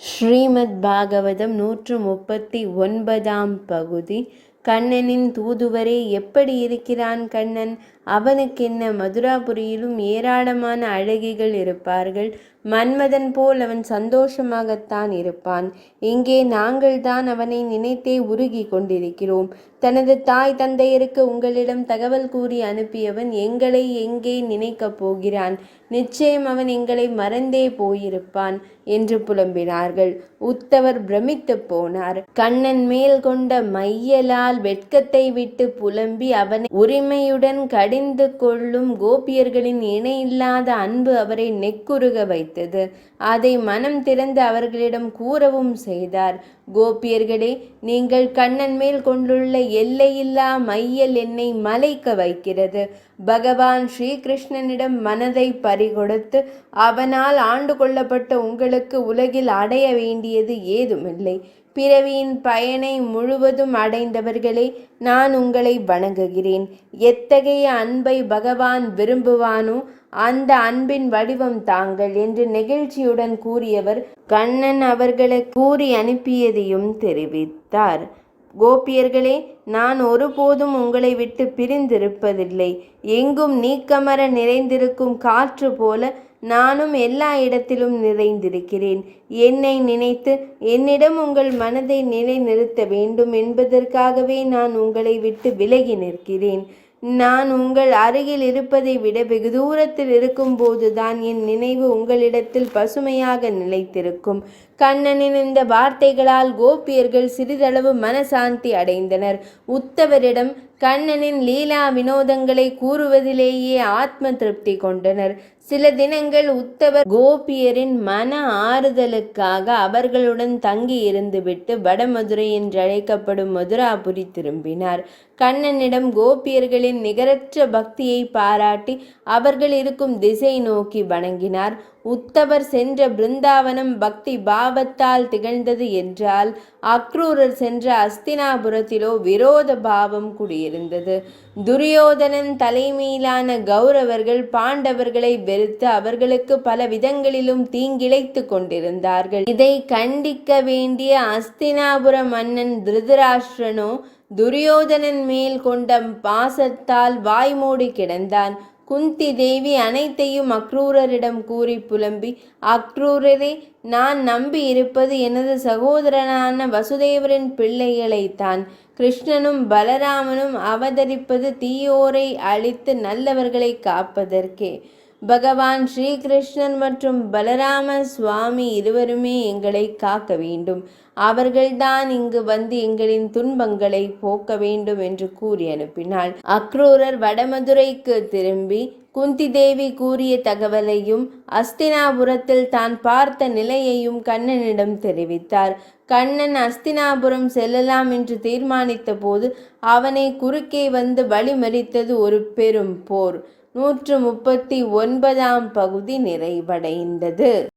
ஸ்ரீமத் பாகவதம் 139ஆம் பகுதி. கண்ணனின் தூதுவரே, எப்படி இருக்கிறான் கண்ணன்? அவனுக்கென்ன? மதுராபுரியிலும் ஏராளமான அழகிகள் இருப்பார்கள். மன்மதன் போல் அவன் சந்தோஷமாகத்தான் இருப்பான். இங்கே நாங்கள்தான் அவனை நினைத்தே உருகி கொண்டிருக்கிறோம். தனது தாய் தந்தையருக்கு உங்களிடம் தகவல் கூறி அனுப்பியவன் எங்களை எங்கே நினைக்கப் போகிறான்? நிச்சயம் அவன் எங்களை மறந்தே போயிருப்பான் என்று புலம்பினார்கள். உத்தவர் பிரமித்து போனார். கண்ணன் மேல் கொண்ட மையலால் வெட்கத்தை விட்டு புலம்பி அவனை உரிமையுடன் கடிந்து கொள்ளும் கோபியர்களின் இணையில்லாத அன்பு அவரை நெக்குருக வைத்தது. அதை மனம் திறந்து அவர்களிடம் கூறவும் செய்தார். கோபியர்களே, நீங்கள் கண்ணன் மேல் கொண்டுள்ள எல்லையில்லா மையல் என்னை மலைக்க வைக்கிறது. பகவான் ஸ்ரீகிருஷ்ணனிடம் மனதை பறிகொடுத்து அவனால் ஆண்டு கொள்ளப்பட்ட உங்களுக்கு உலகில் அடைய வேண்டியது ஏதுமில்லை. பிறவியின் பயனை முழுவதும் அடைந்தவர்களே, நான் உங்களை வணங்குகிறேன். எத்தகைய அன்பை பகவான் விரும்புவானோ அந்த அன்பின் வடிவம் தாங்கள் என்று நெகிழ்ச்சியுடன் கூறியவர் கண்ணன் அவர்களை கூறி அனுப்பியதையும் தெரிவித்தார். கோபியர்களே, நான் ஒருபோதும் உங்களை விட்டு பிரிந்திருப்பதில்லை. எங்கும் நீக்கமர நிறைந்திருக்கும் காற்று போல நானும் எல்லா இடத்திலும் நிறைந்திருக்கிறேன். என்னை நினைத்து என்னிடம் உங்கள் மனதை நிலைநிறுத்த வேண்டும் என்பதற்காகவே நான் உங்களை விட்டு விலகி நிற்கிறேன். நான் உங்கள் அருகில் இருப்பதை விட வெகு தூரத்தில் இருக்கும்போதுதான் என் நினைவு உங்களிடத்தில் பசுமையாக நிலைத்திருக்கும். கண்ணனின் இந்த வார்த்தைகளால் கோபியர்கள் சிறிதளவு மனசாந்தி அடைந்தனர். உத்தவரிடம் கண்ணனின் லீலா வினோதங்களை கூறுவதிலேயே ஆத்ம திருப்தி கொண்டனர். சில தினங்கள் உத்தவர் கோபியரின் மன ஆறுதலுக்காக அவர்களுடன் தங்கி இருந்துவிட்டு வடமதுரை என்றழைக்கப்படும் மதுராபுரி திரும்பினார். கண்ணனிடம் கோபியர்களின் நிகரற்ற பக்தியை பாராட்டி அவர்கள் இருக்கும் திசை நோக்கி வணங்கினார். உத்தவர் சென்ற பிருந்தாவனம் பக்தி பாவத்தால் திகழ்ந்தது என்றால் அக்ரூரர் சென்ற அஸ்தினாபுரத்திலோ விரோத பாவம் குடியிருந்தது. துரியோதனன் தலைமையிலான கௌரவர்கள் பாண்டவர்களை வெறுத்து அவர்களுக்கு பல விதங்களிலும் தீங்கிழைத்து கொண்டிருந்தார்கள். இதை கண்டிக்க வேண்டிய அஸ்தினாபுர மன்னன் திருதராஷ்டிரனோ துரியோதனன் மேல் கொண்ட பாசத்தால் வாய்மூடி கிடந்தான். குந்தி தேவி அனைத்தையும் அக்ரூரரிடம் கூறி புலம்பி, அக்ரூரரே, நான் நம்பி இருப்பது எனது சகோதரனான வசுதேவரின் பிள்ளைகளைத்தான். கிருஷ்ணனும் பலராமனும் அவதரிப்பது தீயோரை அழித்து நல்லவர்களை காப்பதற்கே. பகவான் ஸ்ரீகிருஷ்ணன் மற்றும் பலராம சுவாமி இருவருமே எங்களை காக்க வேண்டும். அவர்கள்தான் இங்கு வந்து எங்களின் துன்பங்களை போக்க வேண்டும் என்று கூறி அனுப்பினாள். அக்ரூரர் வடமதுரைக்கு திரும்பி குந்தி தேவி கூறிய தகவலையும் அஸ்தினாபுரத்தில் தான் பார்த்த நிலையையும் கண்ணனிடம் தெரிவித்தார். கண்ணன் அஸ்தினாபுரம் செல்லலாம் என்று தீர்மானித்த போது அவனை குறுக்கே வந்து வழிமறித்தது ஒரு பெரும் போர். 139ஆம் பகுதி நிறைவடைந்தது.